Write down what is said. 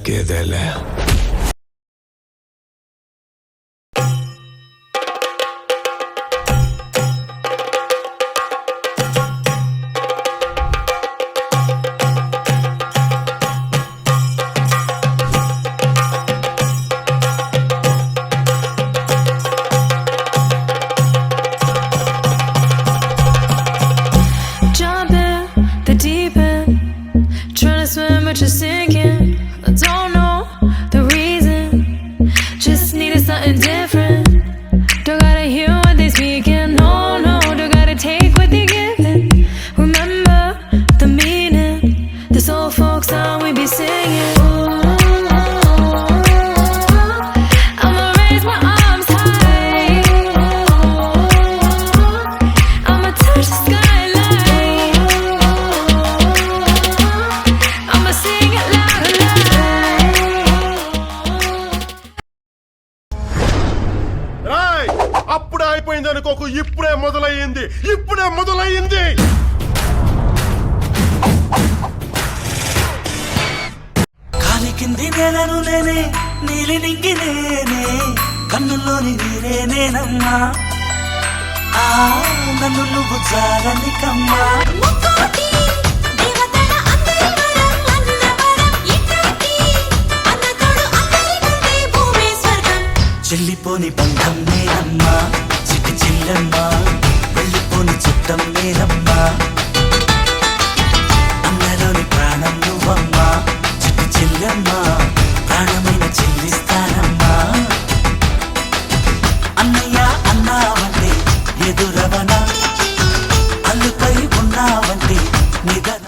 తగ్గేదేలే. Just sinking, I don't know the reason. Just needed something different. Don't gotta hear what they speaking. No, don't gotta take what they giving. Remember the meaning. This old folk song we be singing. I'ma raise my arms high. I'ma touch the skyline. I'ma sing it loud and Roy అప్పుడే అయిపోయింది అనుకోకు. ఇప్పుడే మొదలయ్యింది. కాలి కింది నేలను నేనే, నీలి నింగి నేనే, కన్నుల్లోని నీరే నేనమ్మా. నన్ను నువ్వు జాలని కమ్మా. చెల్లిపోని బంధం నేనమ్మా, చిట్టి చిల్లమ్మా, వెళ్ళిపోని చుట్టం నేనమ్మా. అన్నలోని ప్రాణం నువ్వమ్మా, చిట్టి చిల్లమ్మా, ప్రాణమైన చెల్లిస్తానమ్మా. అన్నయ్య అన్నావంటే ఎదురవనా, అల్లుపై ఉన్నావంటే నిదన.